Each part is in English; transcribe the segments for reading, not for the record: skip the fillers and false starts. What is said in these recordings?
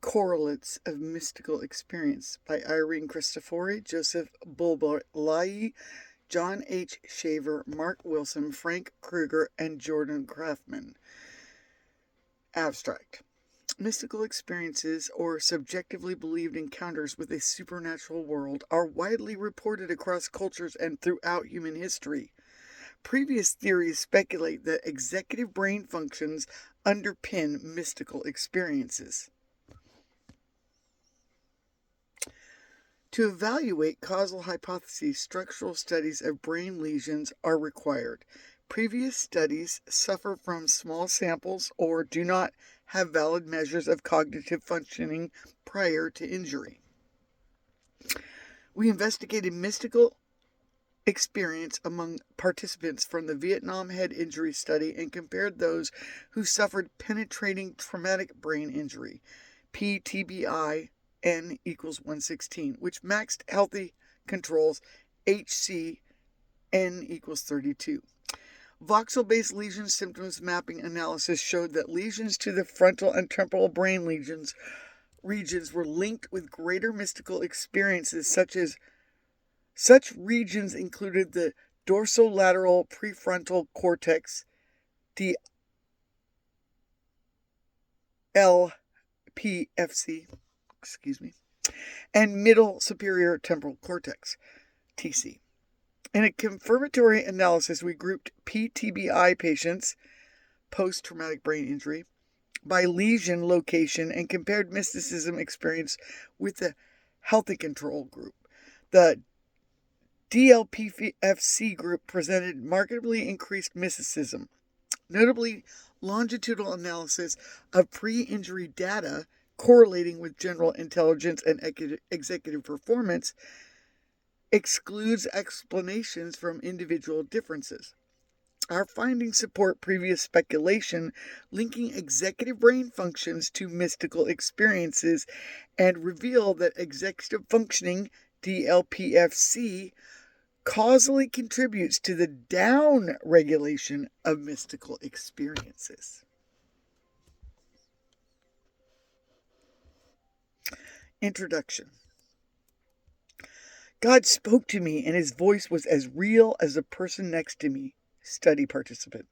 Correlates of Mystical Experience by Irene Cristofori, Joseph Bulbulayi, John H. Shaver, Mark Wilson, Frank Kruger, and Jordan Kraftman. Abstract. Mystical experiences, or subjectively believed encounters with a supernatural world, are widely reported across cultures and throughout human history. Previous theories speculate that executive brain functions underpin mystical experiences. To evaluate causal hypotheses, structural studies of brain lesions are required. Previous studies suffer from small samples or do not have valid measures of cognitive functioning prior to injury. We investigated mystical experience among participants from the Vietnam head injury study and compared those who suffered penetrating traumatic brain injury, PTBI, N equals 116, which maxed healthy controls HC N equals 32. Voxel-based lesion symptoms mapping analysis showed that lesions to the frontal and temporal brain regions were linked with greater mystical experiences. Such regions included the dorsolateral prefrontal cortex, DLPFC, and middle superior temporal cortex, TC. In a confirmatory analysis, we grouped PTBI patients, post-traumatic brain injury, by lesion location and compared mysticism experience with the healthy control group. The DLPFC group presented markedly increased mysticism. Notably, longitudinal analysis of pre-injury data correlating with general intelligence and executive performance excludes explanations from individual differences. Our findings support previous speculation linking executive brain functions to mystical experiences and reveal that executive functioning, DLPFC, causally contributes to the down-regulation of mystical experiences. Introduction. God spoke to me, and his voice was as real as the person next to me. Study participant.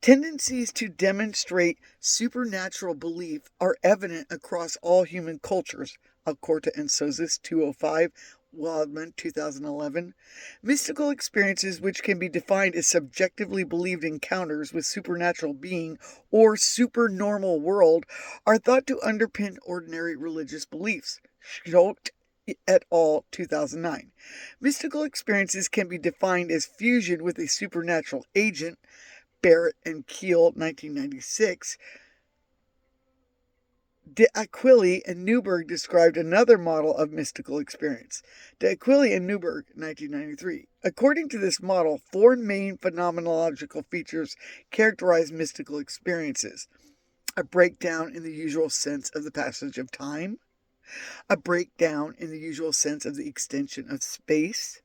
Tendencies to demonstrate supernatural belief are evident across all human cultures. Alcorta and Sozis, 205, Wildman, 2011. Mystical experiences, which can be defined as subjectively believed encounters with supernatural being or supernormal world, are thought to underpin ordinary religious beliefs. Schultz et al., 2009. Mystical experiences can be defined as fusion with a supernatural agent. Barrett and Keel, 1996. De Aquili and Newberg described another model of mystical experience. De Aquili and Newberg, 1993. According to this model, four main phenomenological features characterize mystical experiences: a breakdown in the usual sense of the passage of time, a breakdown in the usual sense of the extension of space,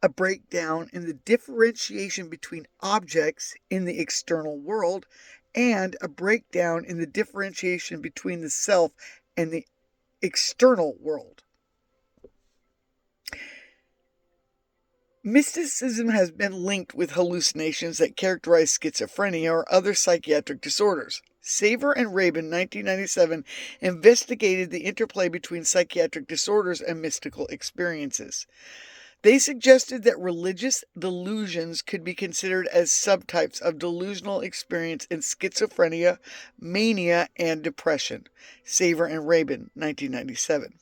a breakdown in the differentiation between objects in the external world, and a breakdown in the differentiation between the self and the external world. Mysticism has been linked with hallucinations that characterize schizophrenia or other psychiatric disorders. Saver and Rabin, 1997, investigated the interplay between psychiatric disorders and mystical experiences. They suggested that religious delusions could be considered as subtypes of delusional experience in schizophrenia, mania, and depression. Saver and Rabin, 1997.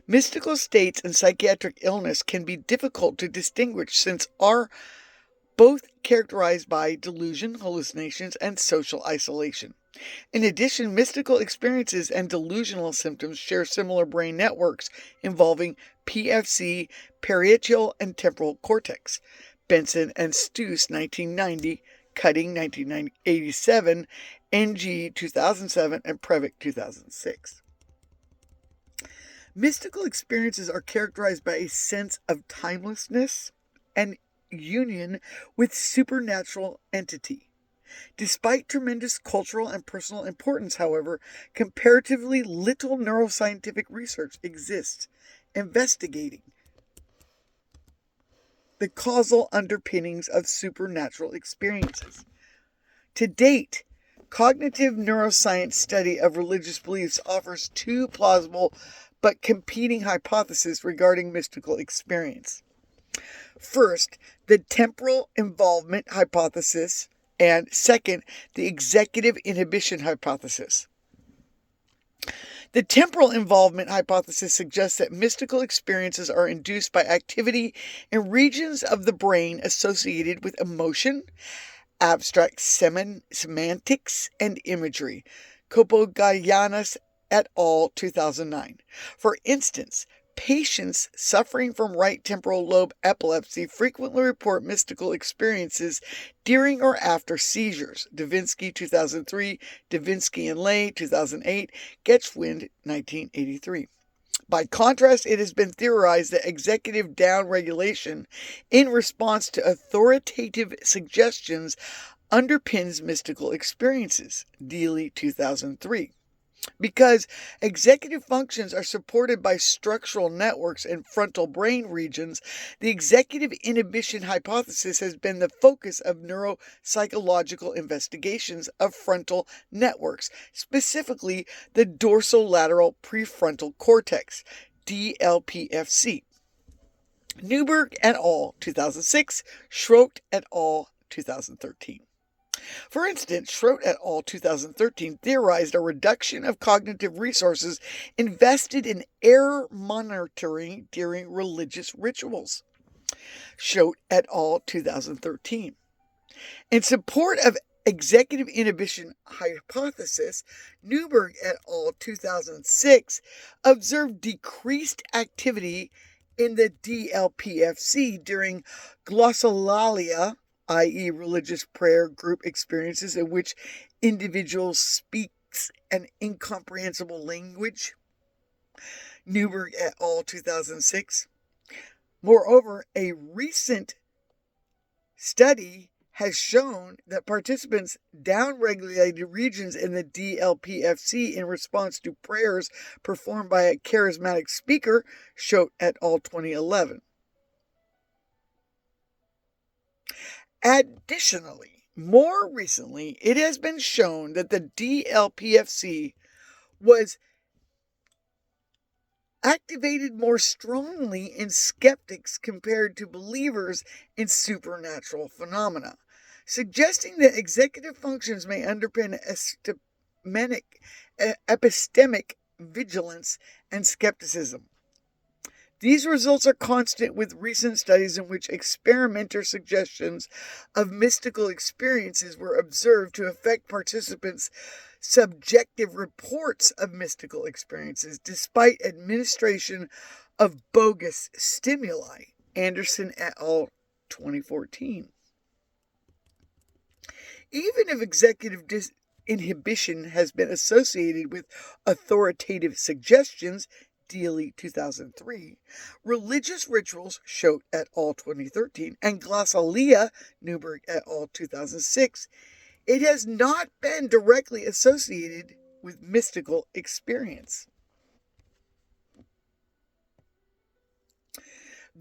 Mystical states and psychiatric illness can be difficult to distinguish since are both characterized by delusion, hallucinations, and social isolation. In addition, mystical experiences and delusional symptoms share similar brain networks involving PFC, parietal and temporal cortex. Benson and Stoos, 1990, Cutting, 1987, NG, 2007, and Previck, 2006. Mystical experiences are characterized by a sense of timelessness and union with supernatural entity. Despite tremendous cultural and personal importance, however, comparatively little neuroscientific research exists investigating the causal underpinnings of supernatural experiences. To date, cognitive neuroscience study of religious beliefs offers two plausible but competing hypotheses regarding mystical experience. First, the temporal involvement hypothesis, and second, the executive inhibition hypothesis. The temporal involvement hypothesis suggests that mystical experiences are induced by activity in regions of the brain associated with emotion, abstract semantics, and imagery. Kopogaianis et al., 2009. For instance, patients suffering from right temporal lobe epilepsy frequently report mystical experiences during or after seizures. Davinsky, 2003, Davinsky and Lay, 2008, Getchwind, 1983. By contrast, it has been theorized that executive downregulation in response to authoritative suggestions underpins mystical experiences. Dealey, 2003. Because executive functions are supported by structural networks in frontal brain regions, the executive inhibition hypothesis has been the focus of neuropsychological investigations of frontal networks, specifically the dorsolateral prefrontal cortex, DLPFC. Newberg et al., 2006, Schroet et al., 2013. For instance, Schroet et al. 2013 theorized a reduction of cognitive resources invested in error monitoring during religious rituals. Schroet et al. 2013. In support of executive inhibition hypothesis, Newberg et al. 2006 observed decreased activity in the DLPFC during glossolalia, i.e. religious prayer group experiences in which individuals speaks an incomprehensible language. Newberg et al. 2006. Moreover, a recent study has shown that participants downregulated regions in the DLPFC in response to prayers performed by a charismatic speaker, Schroet et al. 2011. Additionally, more recently, it has been shown that the DLPFC was activated more strongly in skeptics compared to believers in supernatural phenomena, suggesting that executive functions may underpin epistemic vigilance and skepticism. These results are consistent with recent studies in which experimenter suggestions of mystical experiences were observed to affect participants' subjective reports of mystical experiences despite administration of bogus stimuli. Anderson et al. 2014. Even if executive inhibition has been associated with authoritative suggestions, Dealey, 2003, religious rituals, Schroet et al. 2013, and glossolalia, Newberg et al. 2006, it has not been directly associated with mystical experience.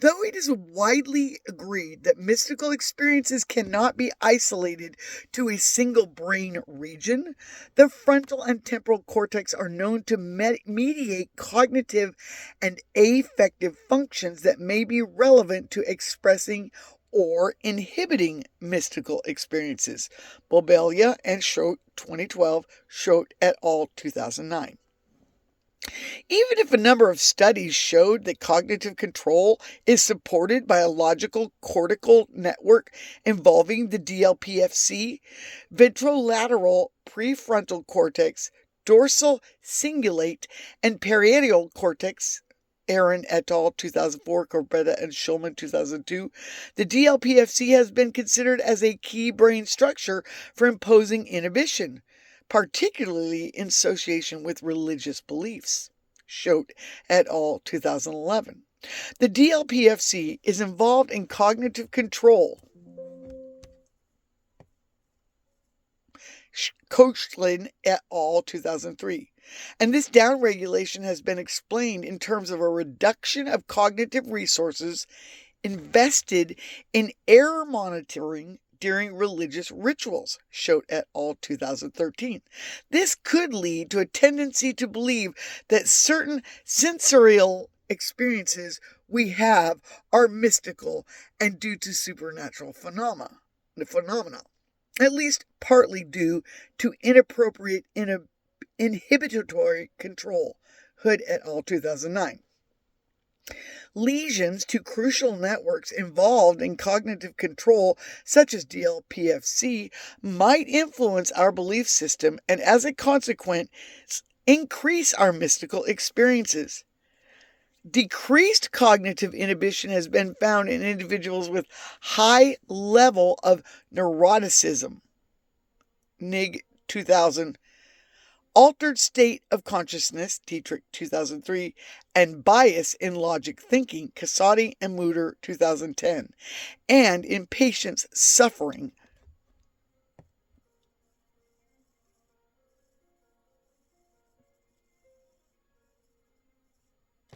Though it is widely agreed that mystical experiences cannot be isolated to a single brain region, the frontal and temporal cortex are known to mediate cognitive and affective functions that may be relevant to expressing or inhibiting mystical experiences. Bobelia and Schroet, 2012, Schroet et al. 2009. Even if a number of studies showed that cognitive control is supported by a logical cortical network involving the DLPFC, ventrolateral prefrontal cortex, dorsal cingulate, and parietal cortex, Aaron et al. 2004, Corbetta and Schulman 2002, the DLPFC has been considered as a key brain structure for imposing inhibition, particularly in association with religious beliefs. Schroet et al. 2011. The DLPFC is involved in cognitive control Koechlin et al. 2003. And this downregulation has been explained in terms of a reduction of cognitive resources invested in error monitoring during religious rituals, Schote et al. 2013. This could lead to a tendency to believe that certain sensorial experiences we have are mystical and due to supernatural phenomena, at least partly due to inappropriate inhibitory control, Hood et al. 2009. Lesions to crucial networks involved in cognitive control, such as DLPFC, might influence our belief system and, as a consequence, increase our mystical experiences. Decreased cognitive inhibition has been found in individuals with high level of neuroticism, NIG 2000, altered state of consciousness, Dietrich 2003, and bias in logic thinking, Casati and Mutter 2010, and in patients suffering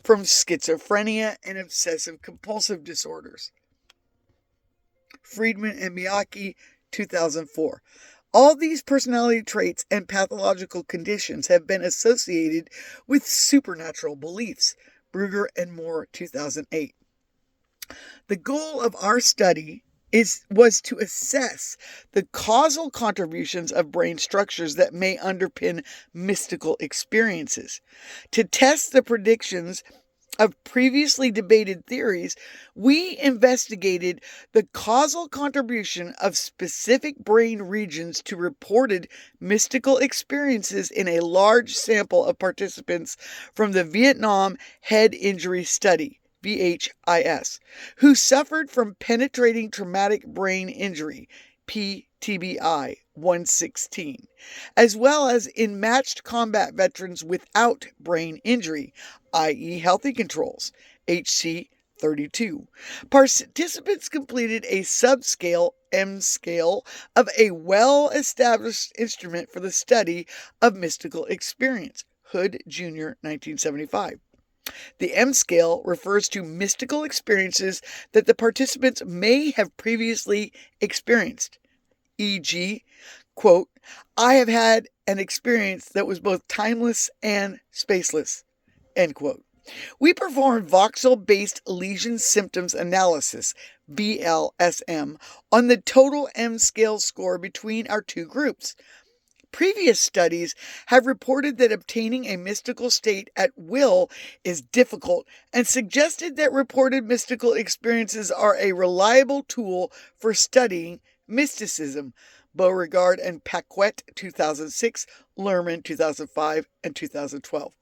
from schizophrenia and obsessive compulsive disorders, Friedman and Miyake 2004. All these personality traits and pathological conditions have been associated with supernatural beliefs, Brugger and Moore 2008. The goal of our study was to assess the causal contributions of brain structures that may underpin mystical experiences. To test the predictions of previously debated theories, we investigated the causal contribution of specific brain regions to reported mystical experiences in a large sample of participants from the Vietnam Head Injury Study, VHIS, who suffered from penetrating traumatic brain injury, PTBI 116, as well as in matched combat veterans without brain injury, i.e. healthy controls, HC 32. Participants completed a subscale M scale of a well-established instrument for the study of mystical experience, Hood Jr. 1975. The M scale refers to mystical experiences that the participants may have previously experienced, e.g., quote, I have had an experience that was both timeless and spaceless, end quote. We performed voxel-based lesion symptoms analysis, VLSM, on the total M scale score between our two groups. Previous studies have reported that obtaining a mystical state at will is difficult and suggested that reported mystical experiences are a reliable tool for studying mysticism. Beauregard and Paquette 2006, Lerman 2005, and 2012.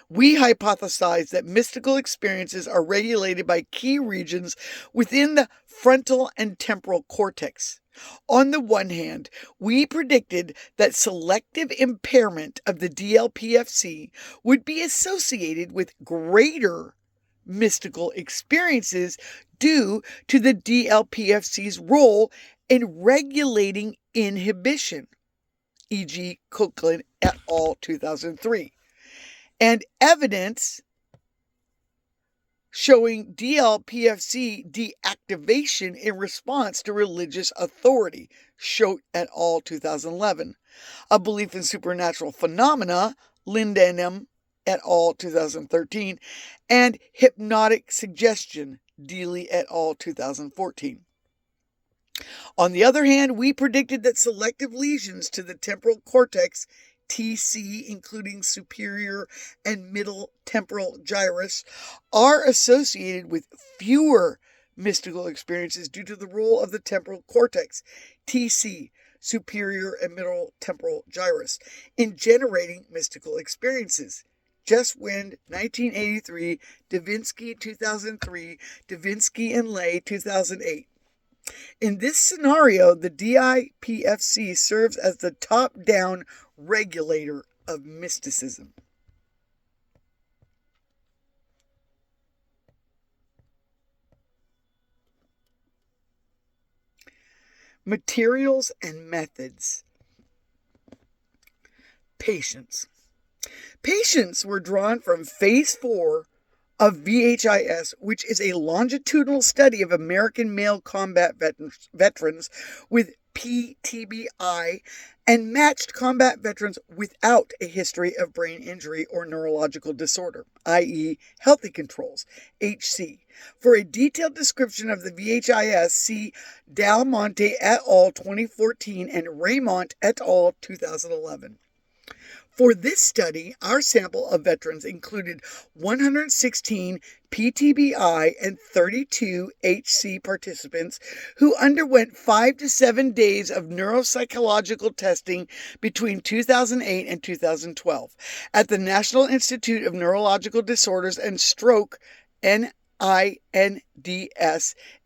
We hypothesize that mystical experiences are regulated by key regions within the frontal and temporal cortex. On the one hand, we predicted that selective impairment of the DLPFC would be associated with greater mystical experiences due to the DLPFC's role in regulating inhibition, e.g. Koechlin et al. 2003, and evidence showing DLPFC deactivation in response to religious authority, Schote et al. 2011. A belief in supernatural phenomena, Lindenham et al. 2013, and hypnotic suggestion, Deely et al. 2014. On the other hand, we predicted that selective lesions to the temporal cortex, TC, including superior and middle temporal gyrus, are associated with fewer mystical experiences due to the role of the temporal cortex, TC, superior and middle temporal gyrus, in generating mystical experiences. Just Wind, 1983, Davinsky, 2003, Davinsky and Lay, 2008. In this scenario, the DIPFC serves as the top-down regulator of mysticism. Materials and methods. Patients. Patients were drawn from Phase 4 of VHIS, which is a longitudinal study of American male combat veterans with PTBI, and matched combat veterans without a history of brain injury or neurological disorder, i.e., healthy controls, HC. For a detailed description of the VHIS, see Del Monte et al. 2014 and Raymont et al. 2011. For this study, our sample of veterans included 116 PTBI and 32 HC participants who underwent 5 to 7 days of neuropsychological testing between 2008 and 2012 at the National Institute of Neurological Disorders and Stroke, NINDS,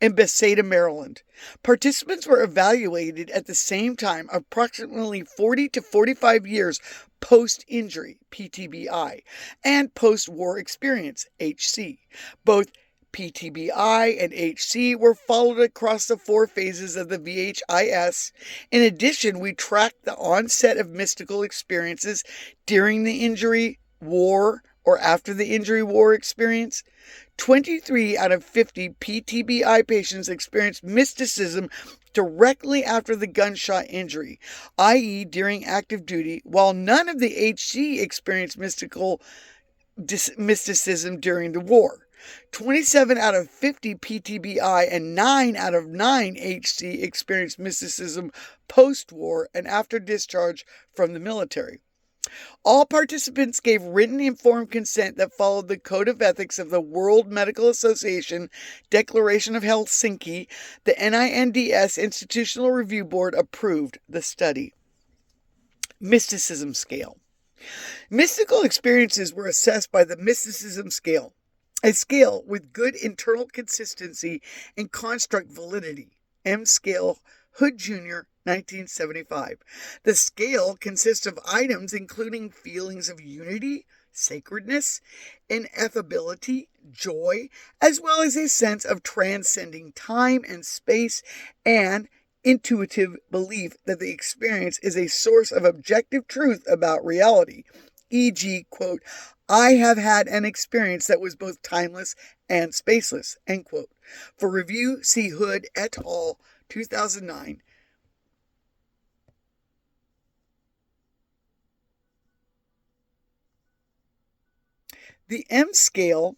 in Bethesda, Maryland. Participants were evaluated at the same time, approximately 40 to 45 years post-injury, PTBI, and post-war experience, HC. Both PTBI and HC were followed across the 4 phases of the VHIS. In addition, we tracked the onset of mystical experiences during the injury, war, or after the injury war experience. 23 out of 50 PTBI patients experienced mysticism directly after the gunshot injury, i.e. during active duty, while none of the HC experienced mysticism during the war. 27 out of 50 PTBI and 9 out of 9 HC experienced mysticism post-war and after discharge from the military. All participants gave written informed consent that followed the Code of Ethics of the World Medical Association Declaration of Helsinki. The NINDS Institutional Review Board approved the study. Mysticism Scale. Mystical experiences were assessed by the Mysticism Scale, a scale with good internal consistency and construct validity. M. Scale, Hood Jr., 1975. The scale consists of items including feelings of unity, sacredness, ineffability, joy, as well as a sense of transcending time and space and intuitive belief that the experience is a source of objective truth about reality, e.g., quote, I have had an experience that was both timeless and spaceless, end quote. For review, see Hood et al., 2009. The M scale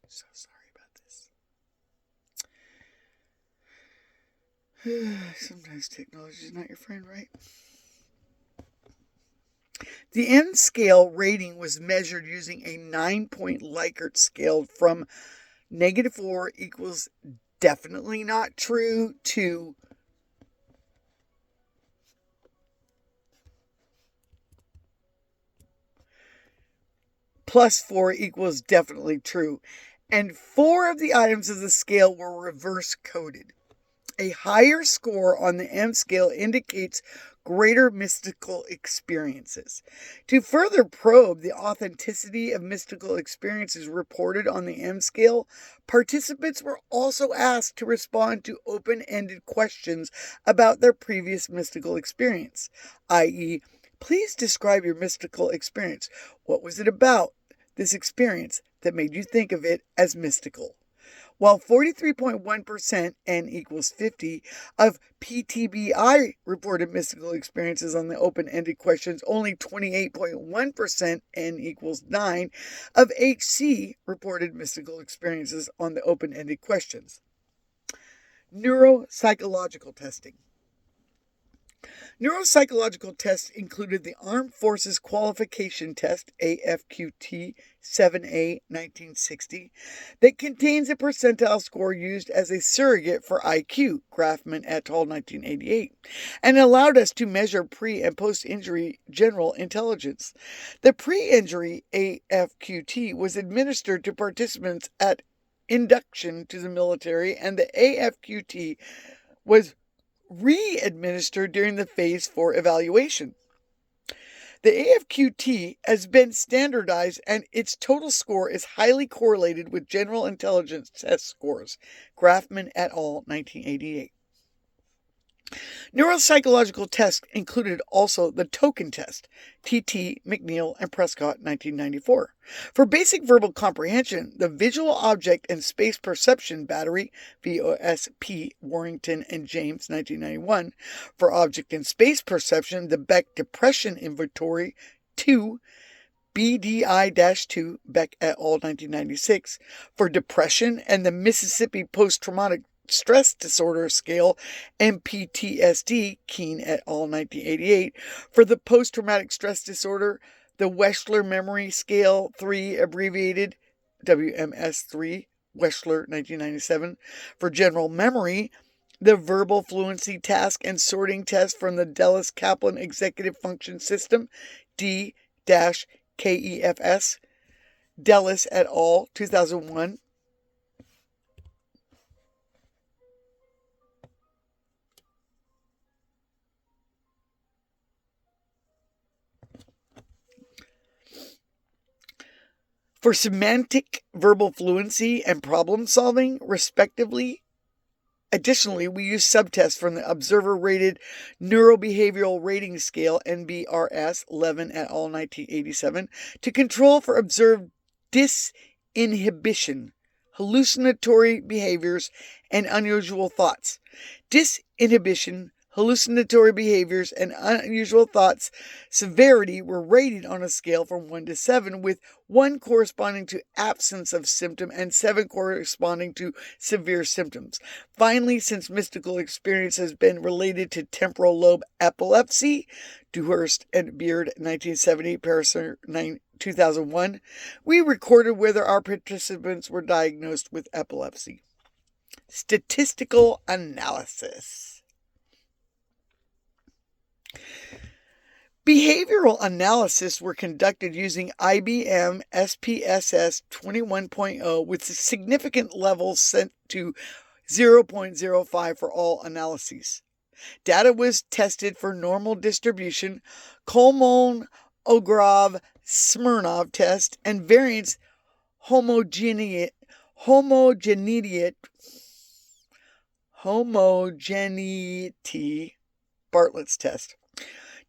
so sorry about this. Sometimes technology is not your friend, right? The M scale rating was measured using a 9-point Likert scale from -4 equals definitely not true to +4 equals definitely true. And 4 of the items of the scale were reverse coded. A higher score on the M scale indicates greater mystical experiences. To further probe the authenticity of mystical experiences reported on the M scale, participants were also asked to respond to open-ended questions about their previous mystical experience, i.e., please describe your mystical experience. What was it about this experience that made you think of it as mystical? While 43.1%, N equals 50, of PTBI reported mystical experiences on the open-ended questions, only 28.1%, N equals 9, of HC reported mystical experiences on the open-ended questions. Neuropsychological testing. Neuropsychological tests included the Armed Forces Qualification Test, AFQT 7A 1960, that contains a percentile score used as a surrogate for IQ, Grafman et al. 1988, and allowed us to measure pre- and post-injury general intelligence. The pre-injury AFQT was administered to participants at induction to the military, and the AFQT was re-administered during the Phase 4 evaluation. The AFQT has been standardized and its total score is highly correlated with general intelligence test scores. Grafman et al., 1988. Neuropsychological tests included also the token test, TT, McNeil, and Prescott, 1994. For basic verbal comprehension, the visual object and space perception battery, VOSP, Warrington and James, 1991. For object and space perception, the Beck Depression Inventory, 2, BDI-2, Beck et al., 1996. For depression and the Mississippi Post-Traumatic Stress Disorder Scale, MPTSD, Keene et al., 1988. For the post-traumatic stress disorder, the Wechsler Memory Scale 3, abbreviated WMS3, Wechsler, 1997. For general memory, the Verbal Fluency Task and Sorting Test from the Dellis-Kaplan Executive Function System, D-KEFS, Dellis et al., 2001. For semantic verbal fluency and problem solving, respectively. Additionally, we use subtests from the Observer-Rated Neurobehavioral Rating Scale, NBRS, Levin et al., 1987, to control for observed disinhibition, hallucinatory behaviors, and unusual thoughts. Disinhibition, hallucinatory behaviors, and unusual thoughts severity were rated on a scale from 1 to 7, with 1 corresponding to absence of symptom and 7 corresponding to severe symptoms. Finally, since mystical experience has been related to temporal lobe epilepsy, Dewhurst and Beard, 1970, Pariser, 2001, we recorded whether our participants were diagnosed with epilepsy. Statistical analysis. Behavioral analysis were conducted using IBM SPSS 21.0 with significant levels set to 0.05 for all analyses. Data was tested for normal distribution, Kolmogorov-Smirnov test, and variance homogeneity Bartlett's test.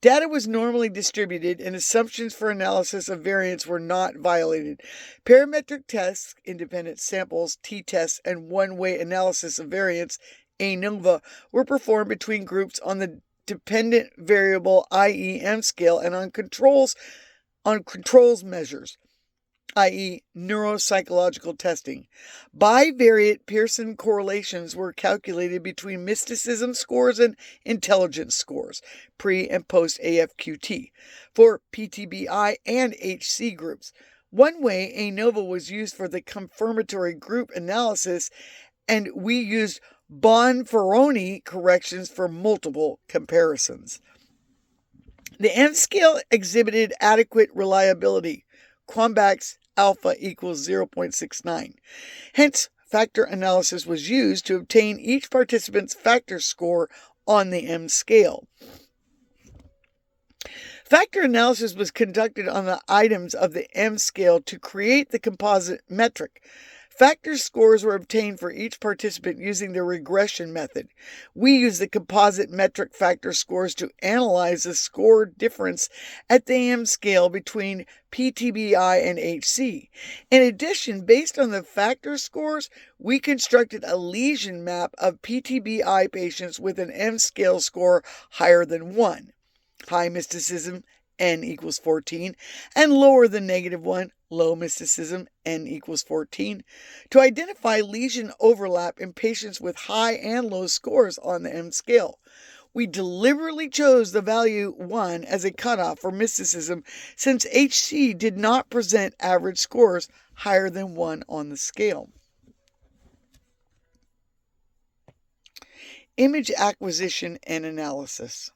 Data was normally distributed and assumptions for analysis of variance were not violated. Parametric tests, independent samples, t-tests, and one-way analysis of variance, ANOVA, were performed between groups on the dependent variable IEM scale and on controls measures, i.e. neuropsychological testing. Bivariate Pearson correlations were calculated between mysticism scores and intelligence scores, pre- and post-AFQT, for PTBI and HC groups. One way ANOVA was used for the confirmatory group analysis, and we used Bonferroni corrections for multiple comparisons. The M scale exhibited adequate reliability. Cronbach's alpha equals 0.69. Hence, factor analysis was used to obtain each participant's factor score on the M scale. Factor analysis was conducted on the items of the M scale to create the composite metric. Factor scores were obtained for each participant using the regression method. We use the composite metric factor scores to analyze the score difference at the M scale between PTBI and HC. In addition, based on the factor scores, we constructed a lesion map of PTBI patients with an M scale score higher than 1. High mysticism, N equals 14, and lower than -1, low mysticism, N equals 14, to identify lesion overlap in patients with high and low scores on the M scale. We deliberately chose the value 1 as a cutoff for mysticism since HC did not present average scores higher than 1 on the scale. Image acquisition and analysis.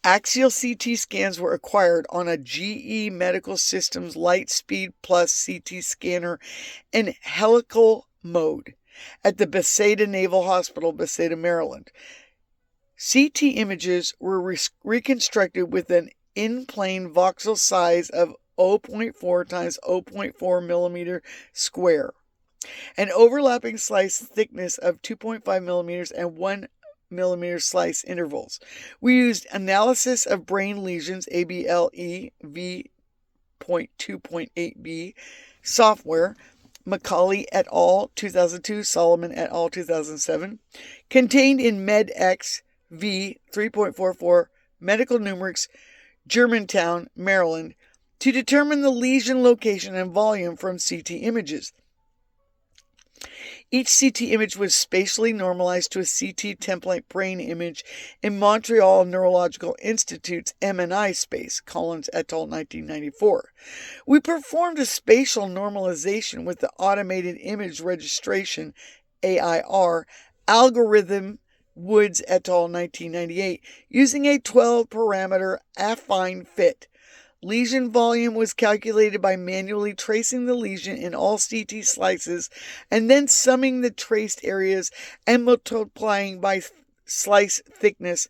Axial CT scans were acquired on a GE Medical Systems Lightspeed Plus CT scanner in helical mode at the Bethesda Naval Hospital, Bethesda, Maryland. CT images were reconstructed with an in-plane voxel size of 0.4 times 0.4 millimeter square, an overlapping slice thickness of 2.5 millimeters and 1 millimeter slice intervals. We used analysis of brain lesions, ABLE v.2.8b software, Macaulay et al. 2002, Solomon et al. 2007, contained in MedX v. 3.44 Medical Numerics, Germantown, Maryland, to determine the lesion location and volume from CT images. Each CT image was spatially normalized to a CT template brain image in Montreal Neurological Institute's MNI space, Collins et al. 1994. We performed a spatial normalization with the Automated Image Registration, AIR, algorithm, Woods et al. 1998, using a 12-parameter affine fit. Lesion volume was calculated by manually tracing the lesion in all CT slices and then summing the traced areas and multiplying by slice thickness.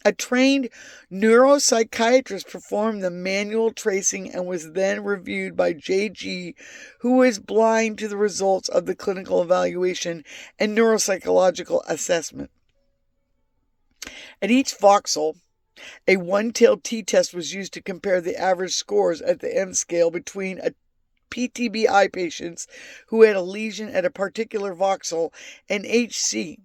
A trained neuropsychiatrist performed the manual tracing and was then reviewed by JG, who was blind to the results of the clinical evaluation and neuropsychological assessment. At each voxel, a one-tailed t-test was used to compare the average scores at the M scale between PTBI patients who had a lesion at a particular voxel and HC.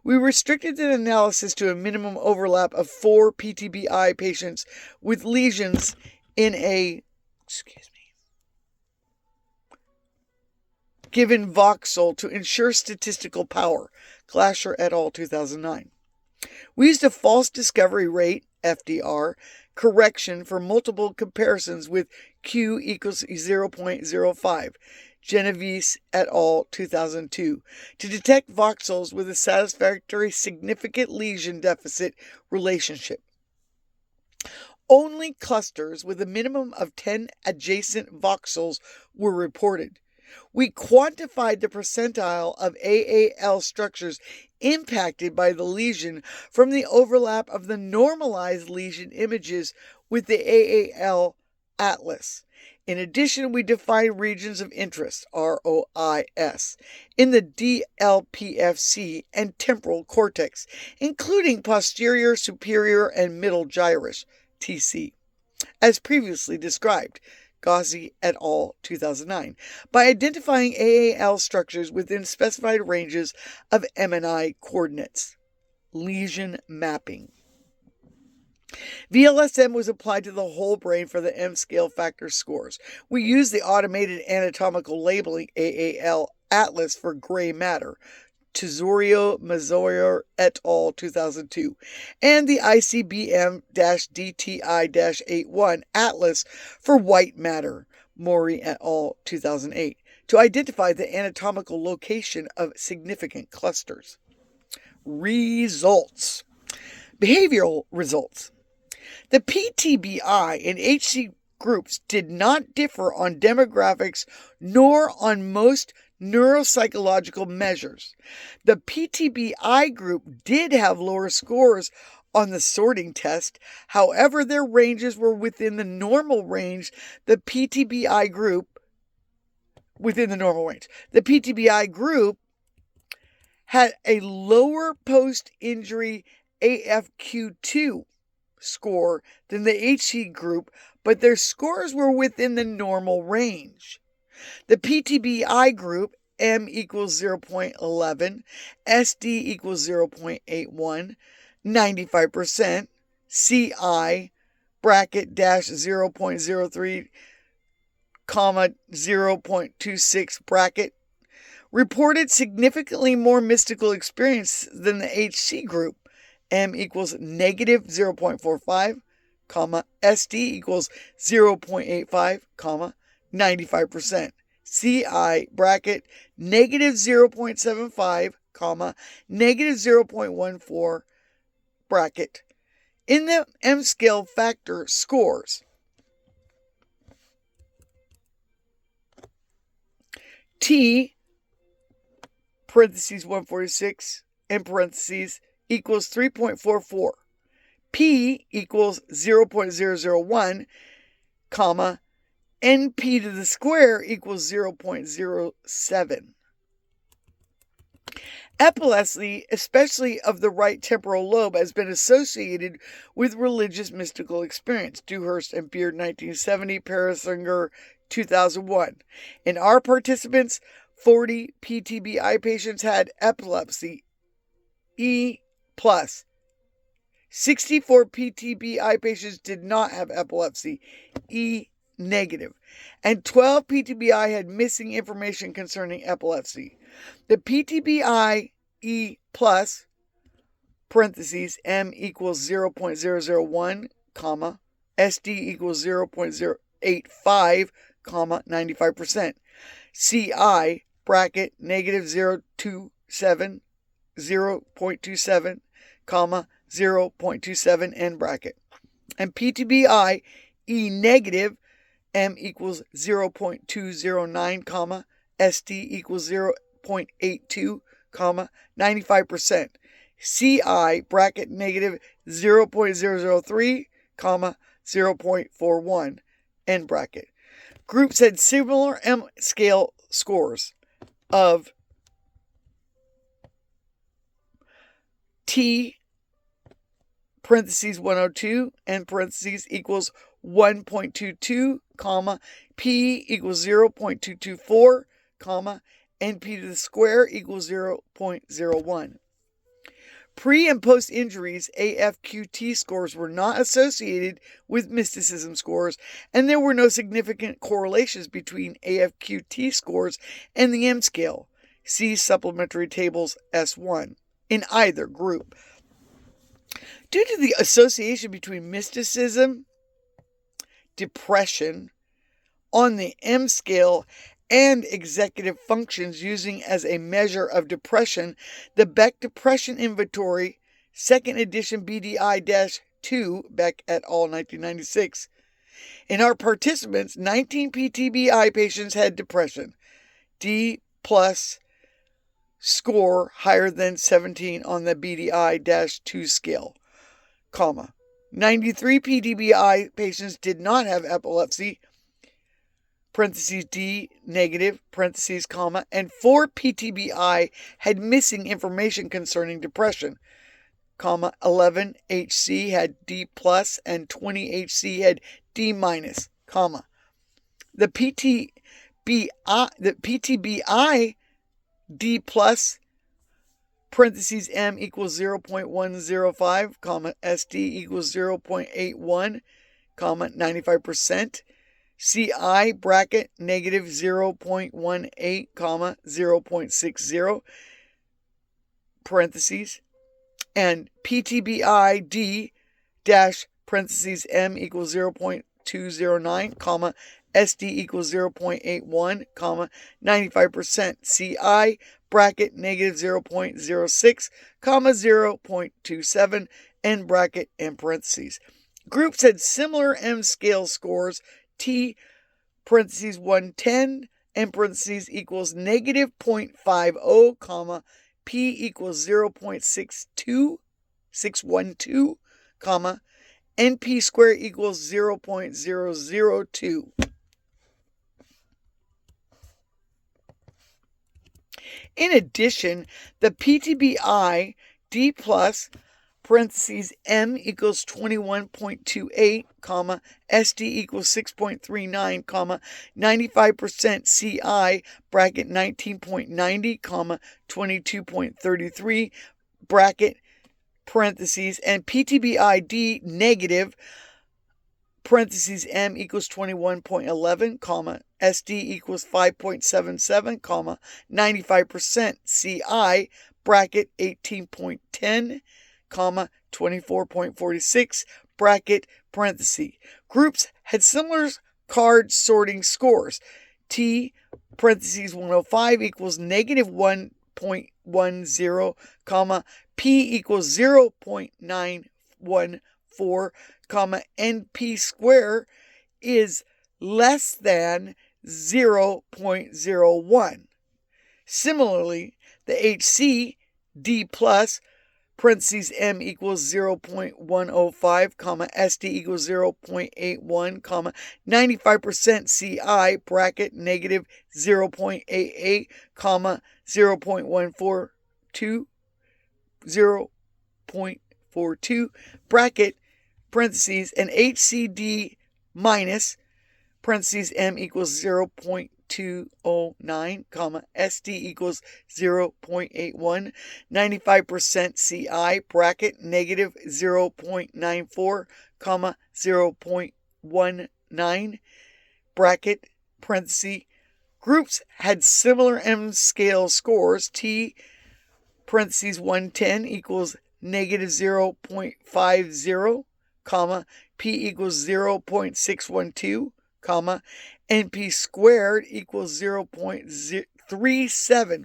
We restricted the analysis to a minimum overlap of 4 PTBI patients with lesions in a given voxel to ensure statistical power. Glasher et al. 2009. We used a false discovery rate, FDR, correction for multiple comparisons with Q equals 0.05, Genovese et al. 2002, to detect voxels with a satisfactory significant lesion deficit relationship. Only clusters with a minimum of 10 adjacent voxels were reported. We quantified the percentile of AAL structures impacted by the lesion from the overlap of the normalized lesion images with the AAL atlas. In addition, we defined regions of interest, ROIS, in the DLPFC and temporal cortex, including posterior, superior, and middle gyrus, TC, as previously described. Ghazi et al. 2009, by identifying AAL structures within specified ranges of MNI coordinates. Lesion mapping. VLSM was applied to the whole brain for the M-scale factor scores. We used the automated anatomical labeling AAL atlas for gray matter, Tesorio Mazzoyer et al. 2002, and the ICBM-DTI-81 Atlas for white matter, Mori et al. 2008, to identify the anatomical location of significant clusters. Results. Behavioral results. The PTBI and HC groups did not differ on demographics nor on most neuropsychological measures. The PTBI group did have lower scores on the sorting test. However, their ranges were within the normal range. The PTBI group had a lower post-injury AFQ2 score than the HC group, but their scores were within the normal range. The PTBI group, M equals 0.11, SD equals 0.81, 95%, CI bracket dash 0.03, 0.26 bracket, reported significantly more mystical experience than the HC group. M equals negative 0.45, SD equals 0.85, 95%. CI bracket negative 0.75, negative 0.14 bracket. In the M-scale factor scores, T, parentheses 146, and parentheses equals 3.44. P equals 0.001, comma, NP to the square equals 0.07. Epilepsy, especially of the right temporal lobe, has been associated with religious mystical experience. Dewhurst and Beard, 1970, Parasinger, 2001. In our participants, 40 PTBI patients had epilepsy, E+. 64 PTBI patients did not have epilepsy, E-, and 12 PTBI had missing information concerning epilepsy. The PTBI E+, parentheses, M equals 0.001, comma, SD equals 0.085, comma, 95%. CI, bracket, negative 0.27, 0.27, comma, 0.27, end bracket. And PTBI E negative, M equals 0.209, comma, SD equals 0.82, comma, 95%. CI, bracket, negative 0.003, comma, 0.41, end bracket. Groups had similar M-scale scores of T, parentheses 102, and parentheses equals 1.22, comma, P equals 0.224, comma, NP to the square equals 0.01. Pre- and post-injuries AFQT scores were not associated with mysticism scores, and there were no significant correlations between AFQT scores and the M scale. See supplementary tables S1 in either group. Due to the association between mysticism, depression on the M scale, and executive functions using as a measure of depression, the Beck Depression Inventory, 2nd edition BDI-2, Beck et al., 1996. In our participants, 19 PTBI patients had depression, D plus score higher than 17 on the BDI-2 scale, comma. 93 PTBI patients did not have epilepsy, parentheses D negative, parentheses, comma, and 4 PTBI had missing information concerning depression, comma, 11 HC had D plus and 20 HC had D minus, comma. The PTBI D plus, parentheses M equals 0.105, comma, SD equals 0.81, comma, 95%. CI, bracket, negative 0.18, comma, 0.60, parentheses, and PTBI D dash, parentheses, M equals 0.209, comma, SD equals 0.81, comma, 95%. CI, bracket, negative 0.06, comma, 0.27, end bracket, and parentheses. Groups had similar M scale scores, T, parentheses 110, and parentheses equals negative 0.50, comma, P equals 0.612, comma, NP square equals 0.002. In addition, the PTBI D plus, parentheses M equals 21.28, comma, SD equals 6.39, comma, 95% CI, bracket 19.90, comma, 22.33, bracket, parentheses, and PTBI D negative, parentheses M equals 21.11, comma, SD equals 5.77, comma, 95% CI, bracket 18.10, comma, 24.46, bracket, parenthesis. Groups had similar card sorting scores. T, parentheses 105 equals negative 1.10, comma, P equals 0.914, comma, NP square is less than 0.01. Similarly, the HC D plus, parentheses M equals 0.105, comma, ST equals 0.81, comma, 95% CI, bracket, negative 0.88, comma, 0.142, 0.42, bracket, parentheses, and HCD minus, parentheses, M equals 0.209, comma, ST equals 0.81, 95% CI, bracket, negative 0.94, comma, 0.19, bracket, parentheses. Groups had similar M-scale scores. T, parentheses, 110 equals negative 0.50, comma, P equals 0.612, comma, and P squared equals 0.37.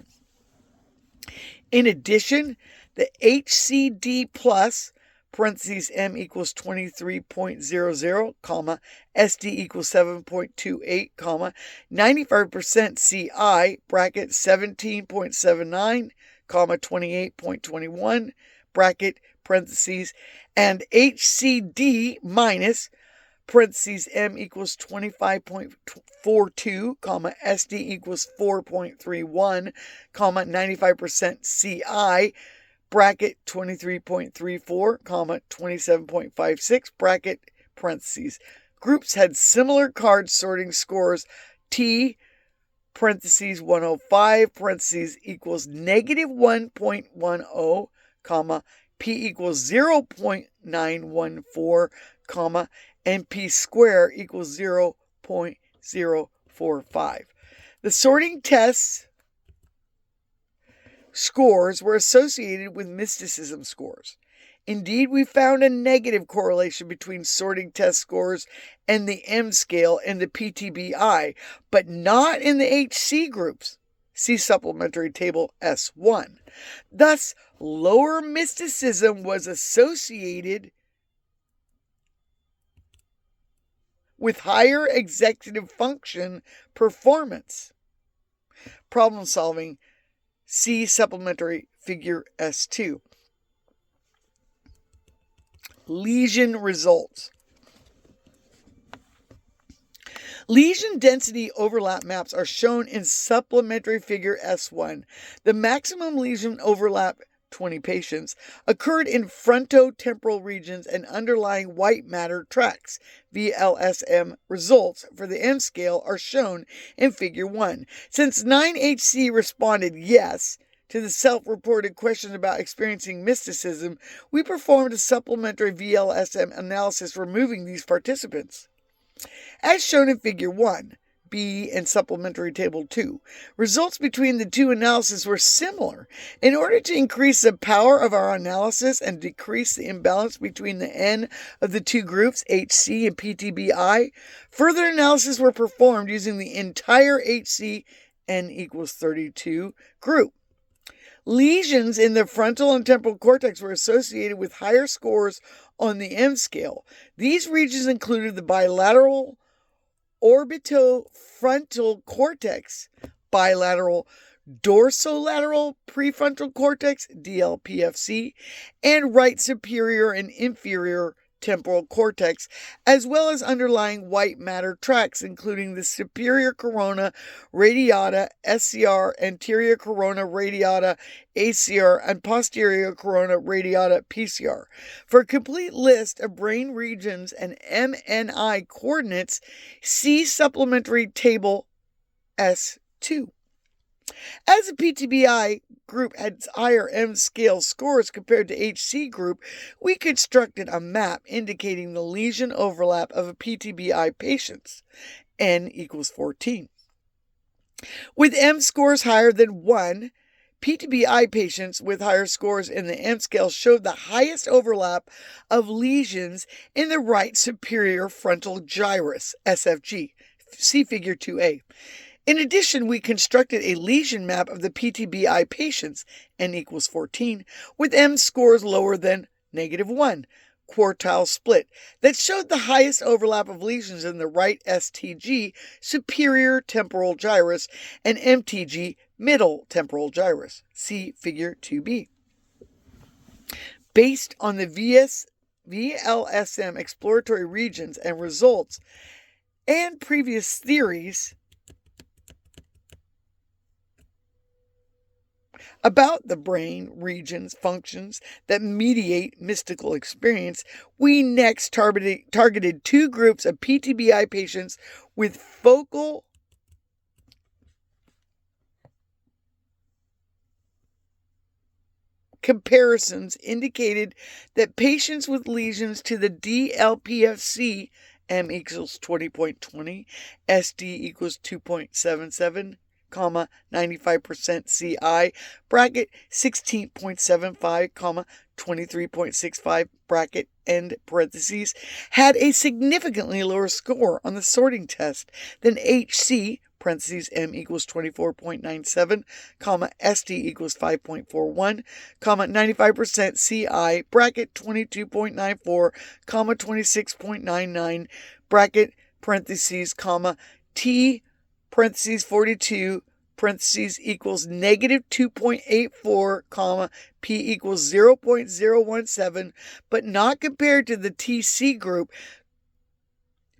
In addition, the HCD plus, parentheses, M equals 23.00, comma, SD equals 7.28, comma, 95% CI, bracket, 17.79, comma, 28.21, bracket, parentheses, and HCD minus, parentheses, M equals 25.42, comma, SD equals 4.31, comma, 95% CI, bracket, 23.34, comma, 27.56, bracket, parentheses. Groups had similar card sorting scores. T, parentheses, 105, parentheses, equals negative 1.10, comma, P equals 0.914, comma, and P square equals 0.045. The sorting tests scores were associated with mysticism scores. Indeed, we found a negative correlation between sorting test scores and the M scale and the PTBI, but not in the HC groups. See supplementary table S1. Thus, lower mysticism was associated with higher executive function performance. Problem solving. See supplementary figure S2. Lesion results. Lesion density overlap maps are shown in supplementary figure S1. The maximum lesion overlap, 20 patients, occurred in frontotemporal regions and underlying white matter tracts. VLSM results for the M scale are shown in figure 1. Since 9HC responded yes to the self-reported questions about experiencing mysticism, we performed a supplementary VLSM analysis removing these participants. As shown in figure 1, B, and supplementary table 2, results between the two analyses were similar. In order to increase the power of our analysis and decrease the imbalance between the N of the two groups, HC and PTBI, further analyses were performed using the entire HC N equals 32 group. Lesions in the frontal and temporal cortex were associated with higher scores on the M scale. These regions included the bilateral orbitofrontal cortex, bilateral dorsolateral prefrontal cortex, DLPFC, and right superior and inferior temporal cortex, as well as underlying white matter tracts, including the superior corona radiata, SCR, anterior corona radiata, ACR, and posterior corona radiata, PCR. For a complete list of brain regions and MNI coordinates, see supplementary table S2. As the PTBI group had higher M-scale scores compared to HC group, we constructed a map indicating the lesion overlap of a PTBI patients, N equals 14. With M scores higher than 1, PTBI patients with higher scores in the M scale showed the highest overlap of lesions in the right superior frontal gyrus, SFG. See figure 2A. In addition, we constructed a lesion map of the PTBI patients, N equals 14, with M scores lower than -1, quartile split, that showed the highest overlap of lesions in the right STG, superior temporal gyrus, and MTG, middle temporal gyrus. See figure 2B. Based on the VLSM exploratory regions and results and previous theories about the brain regions functions that mediate mystical experience, we next targeted two groups of PTBI patients with focal comparisons indicated that patients with lesions to the DLPFC, M equals 20.20, SD equals 2.77, 95% CI, bracket 16.75, 23.65, bracket end parentheses, had a significantly lower score on the sorting test than HC, parentheses M equals 24.97, SD equals 5.41, 95% CI, bracket 22.94, 26.99, bracket parentheses, T parentheses 42, parentheses equals negative 2.84, P equals 0.017, but not compared to the TC group,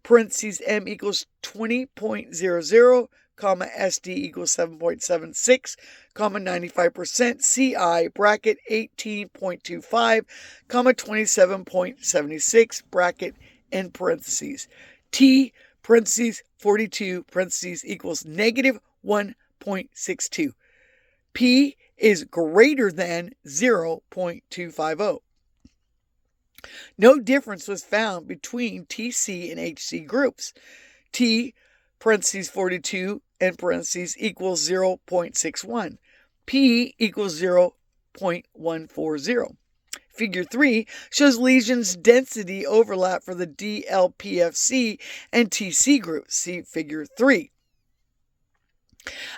parentheses M equals 20.00, SD equals 7.76, 95% CI, bracket 18.25, 27.76, bracket end parentheses. T parentheses 42 parentheses equals negative 1.62. P is greater than 0.250. No difference was found between TC and HC groups. T parentheses 42 and parentheses equals 0.61. P equals 0.140. Figure 3 shows lesions density overlap for the DLPFC and TC groups. See Figure 3.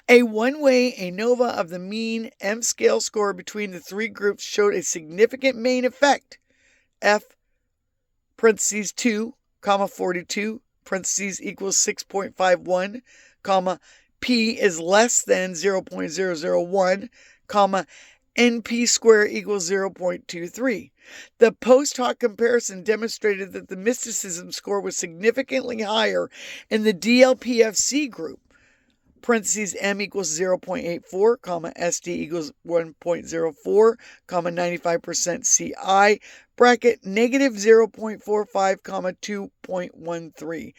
A one-way ANOVA of the mean M-scale score between the three groups showed a significant main effect. F parentheses 2, 42, parentheses equals 6.51, P is less than 0.001, NP square equals 0.23. The post hoc comparison demonstrated that the mysticism score was significantly higher in the DLPFC group, parentheses M equals 0.84, SD equals 1.04, 95% CI, bracket negative 0.45, 2.13,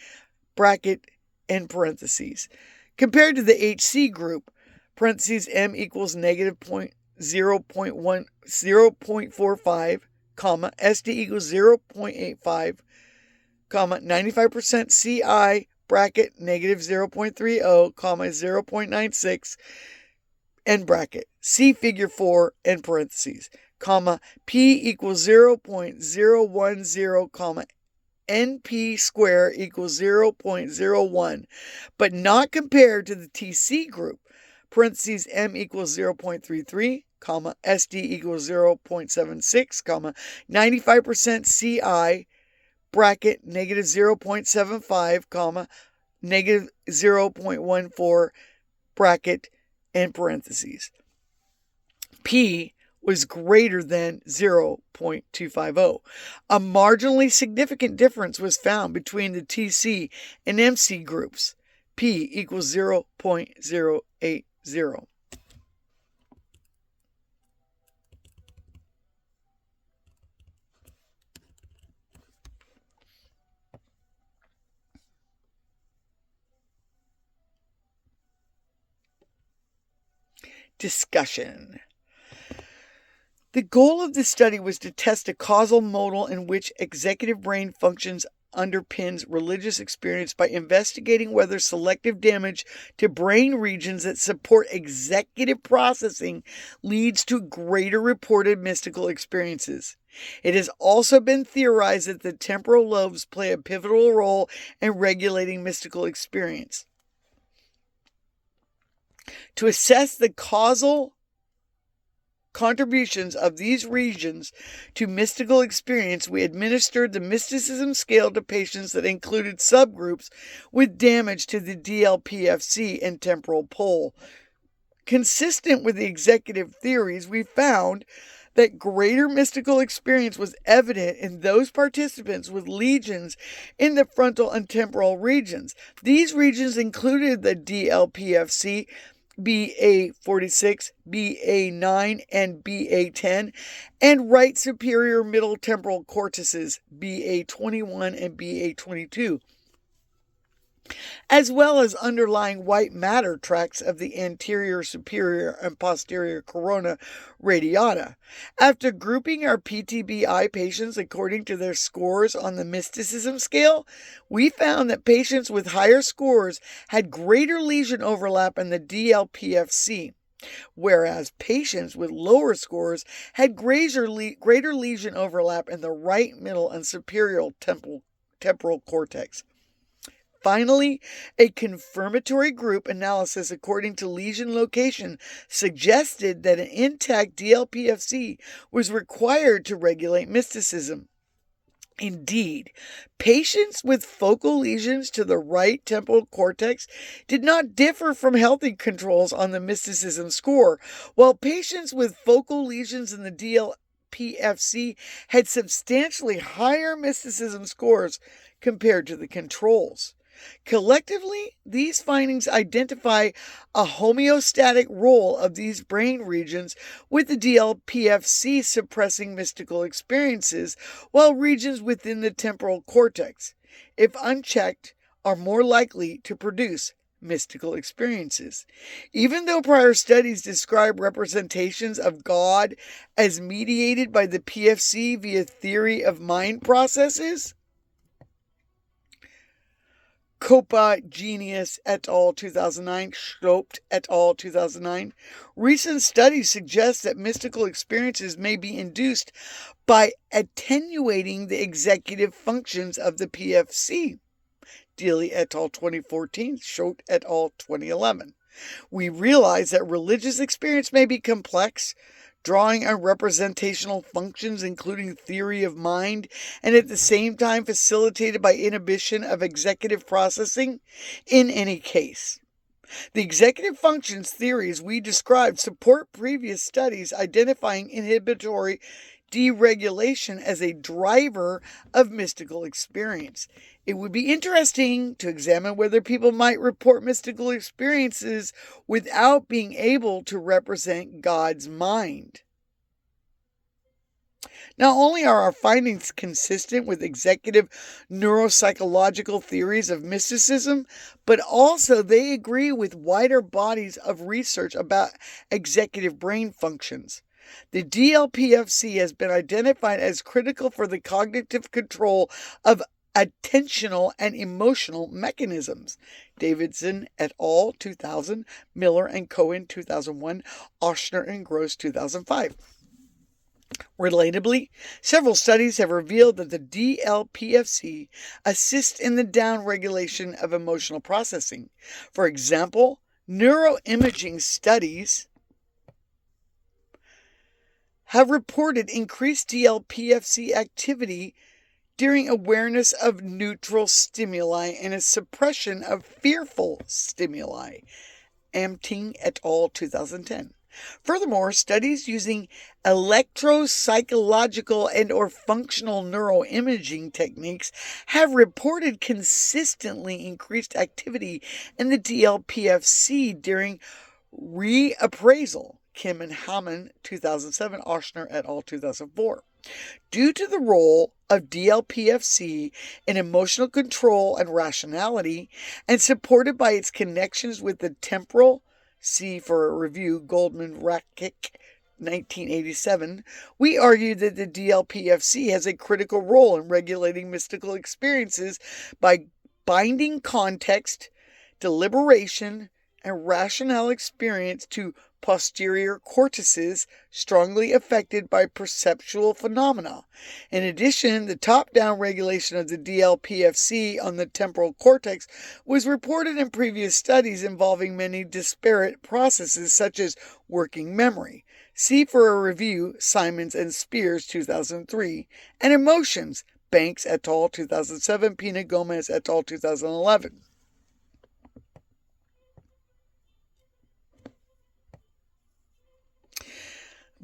bracket end parentheses. Compared to the HC group, parentheses M equals negative 0.45, SD equals 0.85, 95% CI, bracket negative 0.30, 0.96, end bracket. See Figure 4, end parentheses, P equals 0.010, NP square equals 0.01, but not compared to the TC group, parentheses M equals 0.33, SD equals 0.76, 95% CI, bracket negative 0.75, negative 0.14, bracket end parentheses. P was greater than 0.250. A marginally significant difference was found between the TC and MC groups. P equals 0.080. Discussion. The goal of this study was to test a causal model in which executive brain functions underpins religious experience by investigating whether selective damage to brain regions that support executive processing leads to greater reported mystical experiences. It has also been theorized that the temporal lobes play a pivotal role in regulating mystical experience. To assess the causal contributions of these regions to mystical experience, we administered the mysticism scale to patients that included subgroups with damage to the DLPFC and temporal pole. Consistent with the executive theories, we found that greater mystical experience was evident in those participants with lesions in the frontal and temporal regions. These regions included the DLPFC, BA46, BA9, and BA10, and right superior middle temporal cortices, BA21 and BA22, as well as underlying white matter tracts of the anterior, superior, and posterior corona radiata. After grouping our PTBI patients according to their scores on the mysticism scale, we found that patients with higher scores had greater lesion overlap in the DLPFC, whereas patients with lower scores had greater lesion overlap in the right, middle, and superior temporal cortex. Finally, a confirmatory group analysis according to lesion location suggested that an intact DLPFC was required to regulate mysticism. Indeed, patients with focal lesions to the right temporal cortex did not differ from healthy controls on the mysticism score, while patients with focal lesions in the DLPFC had substantially higher mysticism scores compared to the controls. Collectively, these findings identify a homeostatic role of these brain regions, with the DLPFC suppressing mystical experiences, while regions within the temporal cortex, if unchecked, are more likely to produce mystical experiences. Even though prior studies describe representations of God as mediated by the PFC via theory of mind processes, Copa Genius et al. 2009, Schloppt et al. 2009. Recent studies suggest that mystical experiences may be induced by attenuating the executive functions of the PFC. Dealey et al. 2014, Schott et al. 2011. We realize that religious experience may be complex, drawing on representational functions including theory of mind, and at the same time facilitated by inhibition of executive processing. In any case, the executive functions theories we described support previous studies identifying inhibitory deregulation as a driver of mystical experience. It would be interesting to examine whether people might report mystical experiences without being able to represent God's mind. Not only are our findings consistent with executive neuropsychological theories of mysticism, but also they agree with wider bodies of research about executive brain functions. The DLPFC has been identified as critical for the cognitive control of attentional and emotional mechanisms. Davidson et al. 2000, Miller and Cohen 2001, Oshner and Gross 2005. Relatably, several studies have revealed that the DLPFC assists in the downregulation of emotional processing. For example, neuroimaging studies have reported increased DLPFC activity during awareness of neutral stimuli and a suppression of fearful stimuli. Amting et al. 2010. Furthermore, studies using electropsychological and or functional neuroimaging techniques have reported consistently increased activity in the DLPFC during reappraisal. Kim and Hammond 2007, Oshner et al. 2004. Due to the role of DLPFC in emotional control and rationality, and supported by its connections with the temporal, see for a review, Goldman Rakic, 1987, we argue that the DLPFC has a critical role in regulating mystical experiences by binding context, deliberation, and rationale experience to posterior cortices strongly affected by perceptual phenomena. In addition, the top-down regulation of the DLPFC on the temporal cortex was reported in previous studies involving many disparate processes such as working memory. See for a review, Simons and Spears 2003, and emotions, Banks et al. 2007, Pina Gomez et al. 2011.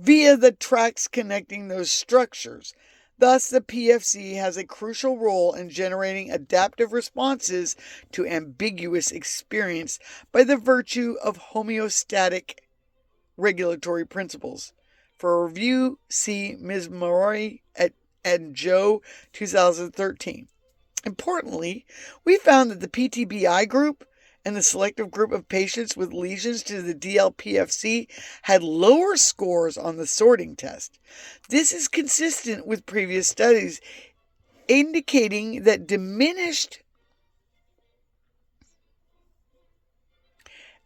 via the tracts connecting those structures. Thus, the PFC has a crucial role in generating adaptive responses to ambiguous experience by the virtue of homeostatic regulatory principles. For a review, see Ms. Murray and Joe, 2013. Importantly, we found that the PTBI group and the selective group of patients with lesions to the DLPFC had lower scores on the sorting test. This is consistent with previous studies indicating that diminished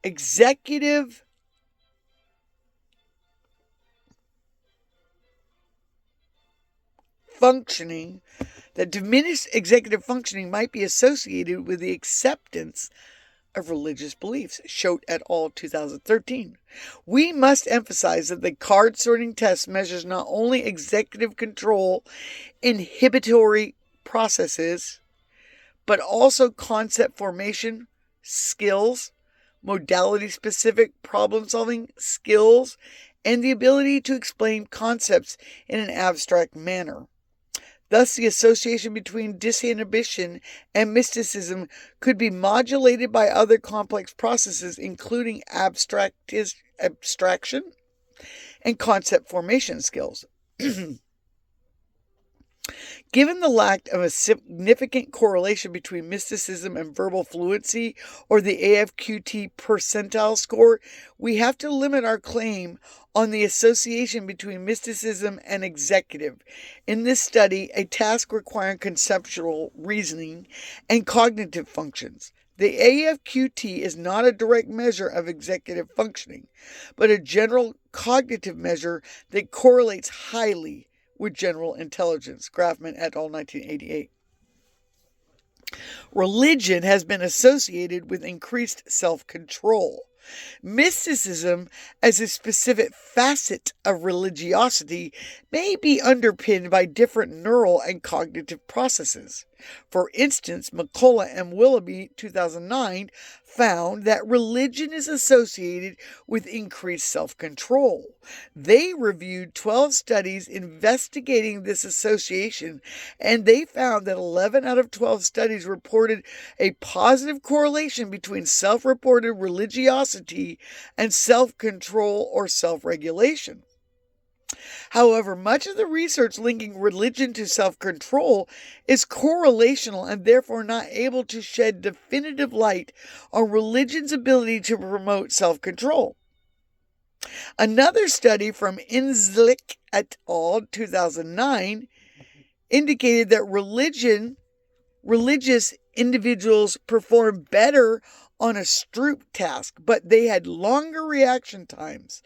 executive functioning might be associated with the acceptance of religious beliefs, Schote et al., 2013. We must emphasize that the card sorting test measures not only executive control inhibitory processes, but also concept formation skills, modality-specific problem-solving skills, and the ability to explain concepts in an abstract manner. Thus, the association between disinhibition and mysticism could be modulated by other complex processes, including abstraction and concept formation skills. Given the lack of a significant correlation between mysticism and verbal fluency, or the AFQT percentile score, we have to limit our claim on the association between mysticism and executive. In this study, a task requiring conceptual reasoning and cognitive functions. The AFQT is not a direct measure of executive functioning, but a general cognitive measure that correlates highly with general intelligence. Grafman et al., 1988. Religion has been associated with increased self-control. Mysticism, as a specific facet of religiosity, may be underpinned by different neural and cognitive processes. For instance, McCullough and Willoughby, 2009, found that religion is associated with increased self-control. They reviewed 12 studies investigating this association, and they found that 11 out of 12 studies reported a positive correlation between self-reported religiosity and self-control or self-regulation. However, much of the research linking religion to self-control is correlational and therefore not able to shed definitive light on religion's ability to promote self-control. Another study from Inslick et al., 2009, indicated that religious individuals performed better on a Stroop task, but they had longer reaction times.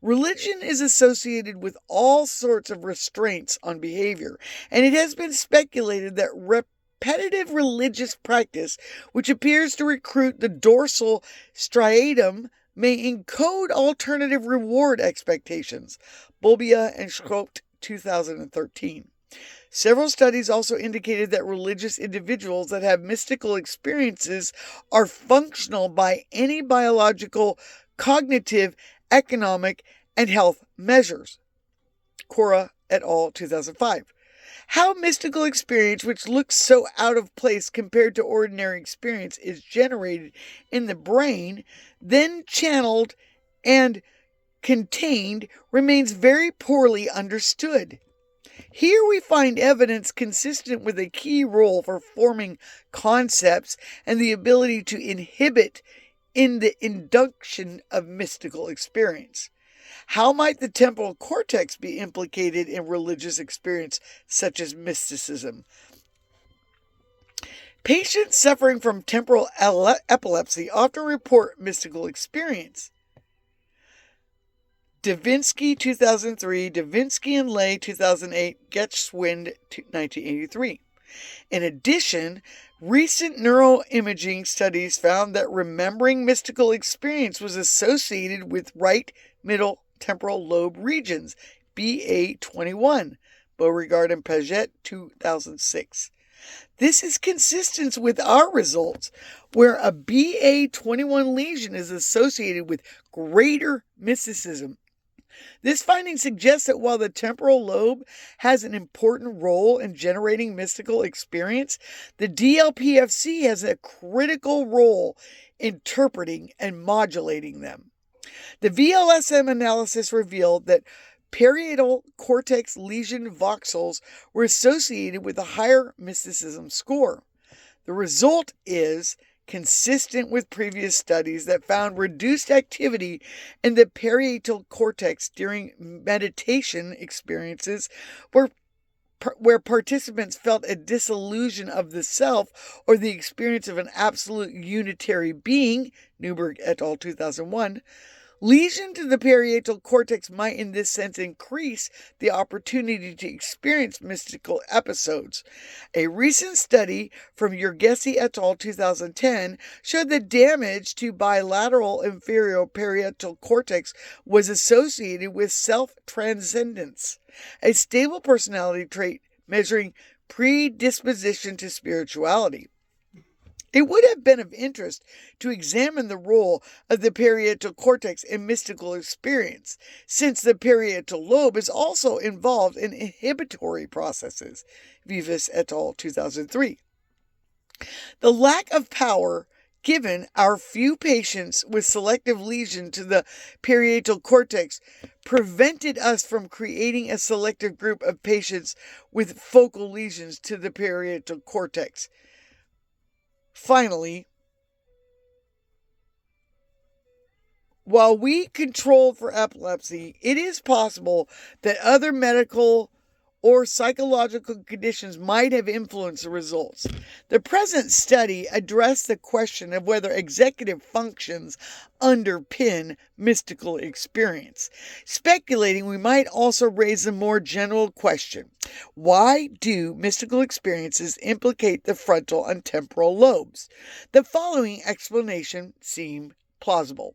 Religion is associated with all sorts of restraints on behavior, and it has been speculated that repetitive religious practice, which appears to recruit the dorsal striatum, may encode alternative reward expectations. Bulbia and Schote, 2013. Several studies also indicated that religious individuals that have mystical experiences are functional by any biological, cognitive, economic, and health measures. Cora et al., 2005. How mystical experience, which looks so out of place compared to ordinary experience, is generated in the brain, then channeled and contained, remains very poorly understood. Here we find evidence consistent with a key role for forming concepts and the ability to inhibit in the induction of mystical experience. How might the temporal cortex be implicated in religious experience such as mysticism? Patients suffering from temporal epilepsy often report mystical experience. Davinsky, 2003, Davinsky and Lay, 2008, Getschwind, 1983. In addition, recent neuroimaging studies found that remembering mystical experience was associated with right middle temporal lobe regions, BA21, Beauregard and Paget, 2006. This is consistent with our results, where a BA21 lesion is associated with greater mysticism. This finding suggests that while the temporal lobe has an important role in generating mystical experience, the DLPFC has a critical role interpreting and modulating them. The VLSM analysis revealed that parietal cortex lesion voxels were associated with a higher mysticism score. The result is consistent with previous studies that found reduced activity in the parietal cortex during meditation experiences where participants felt a disillusion of the self or the experience of an absolute unitary being, Newberg et al. 2001. Lesion to the parietal cortex might in this sense increase the opportunity to experience mystical episodes. A recent study from Urgesi et al. 2010 showed that damage to bilateral inferior parietal cortex was associated with self-transcendence, a stable personality trait measuring predisposition to spirituality. It would have been of interest to examine the role of the parietal cortex in mystical experience, since the parietal lobe is also involved in inhibitory processes. Vivas et al. 2003. The lack of power given our few patients with selective lesion to the parietal cortex prevented us from creating a selective group of patients with focal lesions to the parietal cortex. Finally, while we controlled for epilepsy, it is possible that other medical or psychological conditions might have influenced the results. The present study addressed the question of whether executive functions underpin mystical experience. Speculating, we might also raise a more general question. Why do mystical experiences implicate the frontal and temporal lobes? The following explanation seems plausible.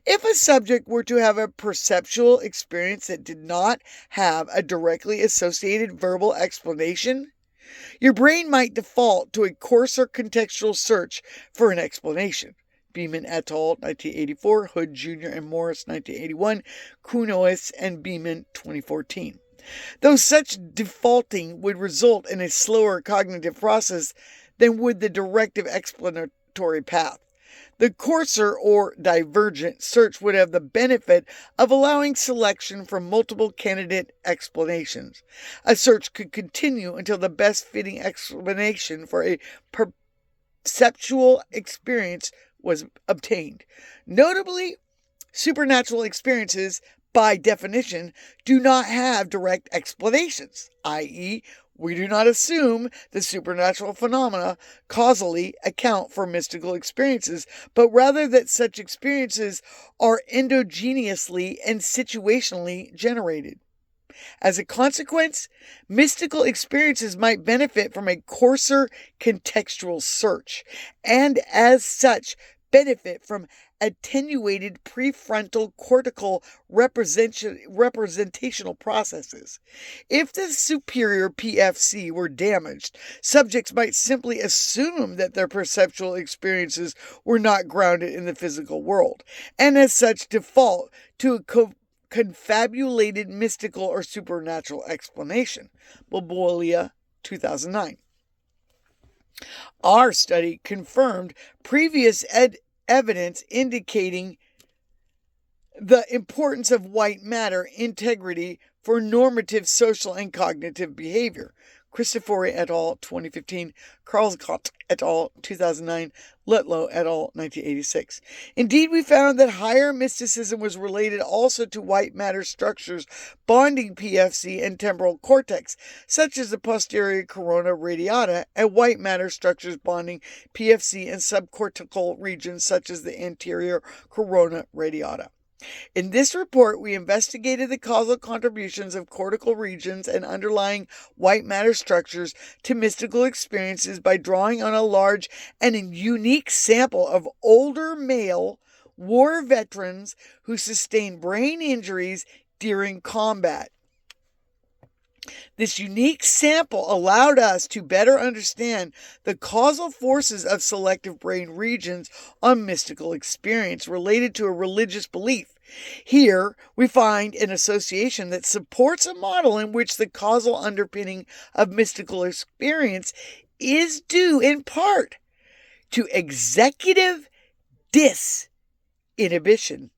If a subject were to have a perceptual experience that did not have a directly associated verbal explanation, your brain might default to a coarser contextual search for an explanation. Beeman et al. 1984, Hood Jr. and Morris 1981, Kunois and Beeman 2014. Though such defaulting would result in a slower cognitive process than would the directive explanatory path. The coarser or divergent search would have the benefit of allowing selection from multiple candidate explanations. A search could continue until the best fitting explanation for a perceptual experience was obtained. Notably, supernatural experiences, by definition, do not have direct explanations, i.e., we do not assume the supernatural phenomena causally account for mystical experiences, but rather that such experiences are endogenously and situationally generated. As a consequence, mystical experiences might benefit from a coarser contextual search, and as such, benefit from attenuated prefrontal cortical representational processes. If the superior PFC were damaged, subjects might simply assume that their perceptual experiences were not grounded in the physical world, and as such default to a confabulated mystical or supernatural explanation. Bobolia, 2009. Our study confirmed previous evidence indicating the importance of white matter integrity for normative social and cognitive behavior. Cristofori et al. 2015, Karlsgott et al. 2009, Lutlow et al. 1986. Indeed, we found that higher mysticism was related also to white matter structures bonding PFC and temporal cortex, such as the posterior corona radiata, and white matter structures bonding PFC and subcortical regions, such as the anterior corona radiata. In this report, we investigated the causal contributions of cortical regions and underlying white matter structures to mystical experiences by drawing on a large and unique sample of older male war veterans who sustained brain injuries during combat. This unique sample allowed us to better understand the causal forces of selective brain regions on mystical experience related to a religious belief. Here, we find an association that supports a model in which the causal underpinning of mystical experience is due in part to executive disinhibition.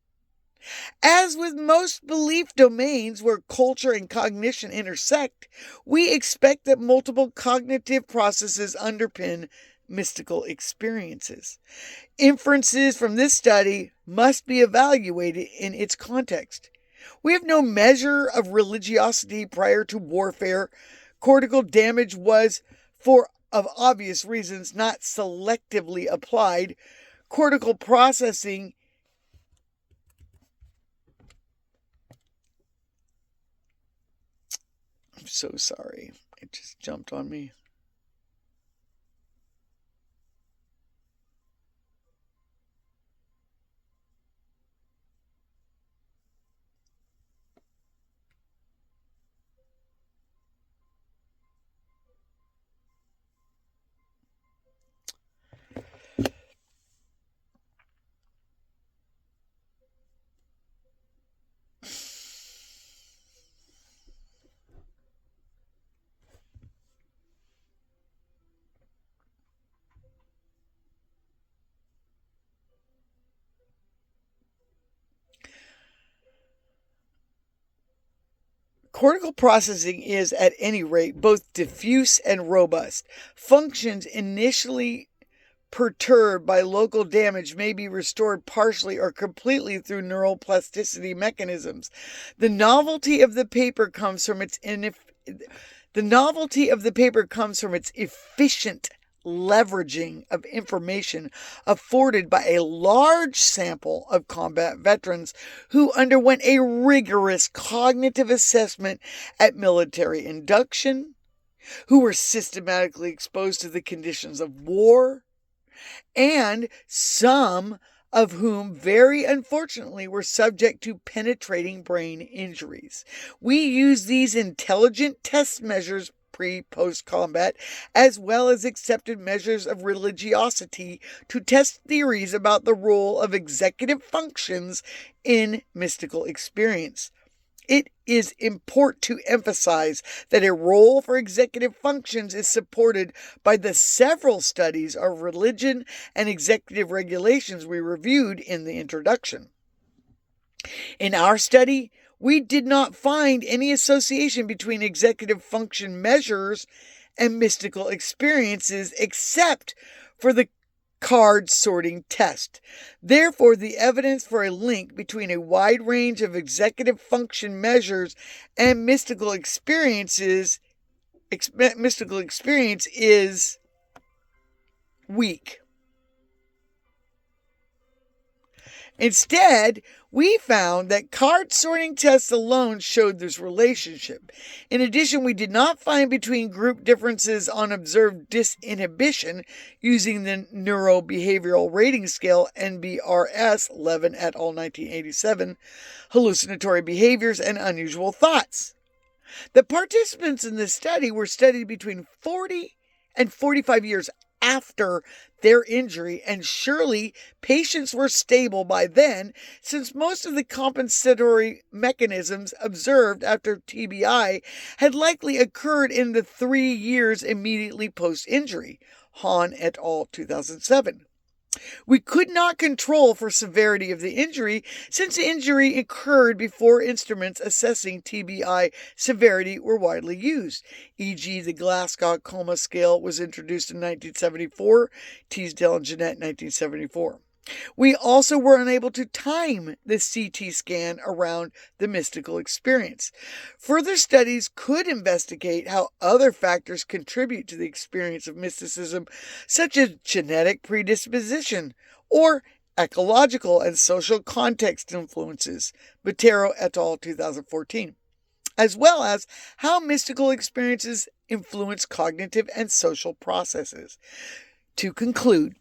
As with most belief domains where culture and cognition intersect, we expect that multiple cognitive processes underpin mystical experiences. Inferences from this study must be evaluated in its context. We have no measure of religiosity prior to warfare. Cortical damage was, of obvious reasons, not selectively applied. Cortical processing I'm so sorry. It just jumped on me. Cortical processing is, at any rate, both diffuse and robust. Functions initially perturbed by local damage may be restored partially or completely through neural plasticity mechanisms. The novelty of the paper comes from its efficient leveraging of information afforded by a large sample of combat veterans who underwent a rigorous cognitive assessment at military induction, who were systematically exposed to the conditions of war, and some of whom very unfortunately were subject to penetrating brain injuries. We use these intelligent test measures pre-post combat, as well as accepted measures of religiosity to test theories about the role of executive functions in mystical experience. It is important to emphasize that a role for executive functions is supported by the several studies of religion and executive regulations we reviewed in the introduction. In our study, we did not find any association between executive function measures and mystical experiences except for the card sorting test. Therefore, the evidence for a link between a wide range of executive function measures and mystical experience is weak. Instead, we found that card sorting tests alone showed this relationship. In addition, we did not find between group differences on observed disinhibition using the Neurobehavioral Rating Scale NBRS, Levin et al. 1987, hallucinatory behaviors and unusual thoughts. The participants in this study were studied between 40 and 45 years after their injury, and surely patients were stable by then, since most of the compensatory mechanisms observed after TBI had likely occurred in the 3 years immediately post-injury. Hahn et al. 2007. We could not control for severity of the injury since the injury occurred before instruments assessing TBI severity were widely used, e.g. the Glasgow Coma Scale was introduced in 1974, Teasdale and Jeanette 1974. We also were unable to time the CT scan around the mystical experience. Further studies could investigate how other factors contribute to the experience of mysticism, such as genetic predisposition or ecological and social context influences, Botero et al. 2014, as well as how mystical experiences influence cognitive and social processes. To conclude,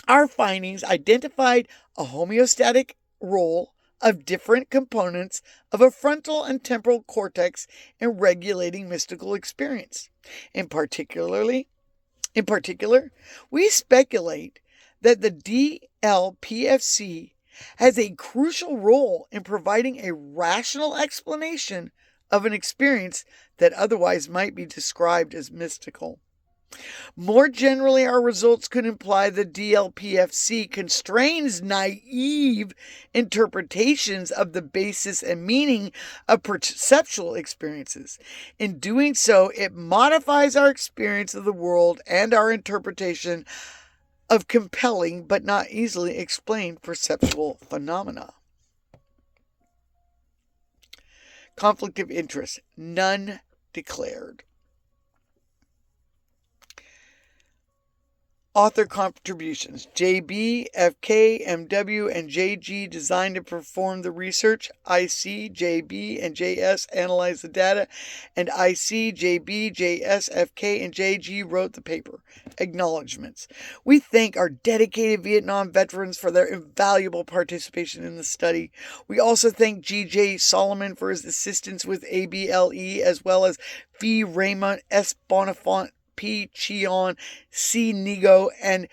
our findings identified a homeostatic role of different components of a frontal and temporal cortex in regulating mystical experience. In particular, we speculate that the DLPFC has a crucial role in providing a rational explanation of an experience that otherwise might be described as mystical. More generally, our results could imply the DLPFC constrains naive interpretations of the basis and meaning of perceptual experiences. In doing so, it modifies our experience of the world and our interpretation of compelling but not easily explained perceptual phenomena. Conflict of interest, none declared. Author contributions: JB, FK, MW, and JG designed and performed the research. IC, JB, and JS analyzed the data. And IC, JB, JS, FK, and JG wrote the paper. Acknowledgements. We thank our dedicated Vietnam veterans for their invaluable participation in the study. We also thank G.J. Solomon for his assistance with ABLE, as well as V. Raymond, S. Bonifant, P. Cheon, C. Nigo, and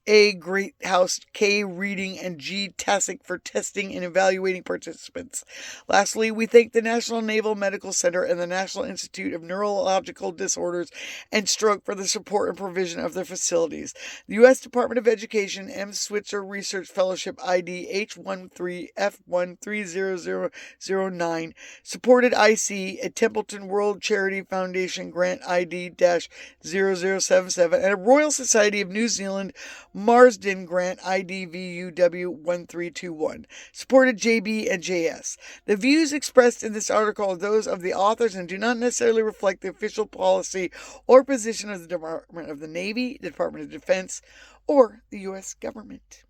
A. Greathouse, K. Reading, and G. Tasic for testing and evaluating participants. Lastly, we thank the National Naval Medical Center and the National Institute of Neurological Disorders and Stroke for the support and provision of their facilities. The U.S. Department of Education M. Switzer Research Fellowship ID H13F130009 supported IC, a Templeton World Charity Foundation grant ID-0077, and a Royal Society of New Zealand Marsden Grant ID VUW1321 supported JB and JS. The views expressed in this article are those of the authors and do not necessarily reflect the official policy or position of the Department of the Navy, the Department of Defense, or the U.S. government.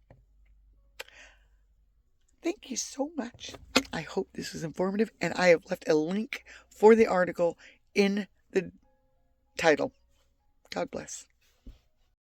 Thank you so much. I hope this was informative, and I have left a link for the article in the title. God bless.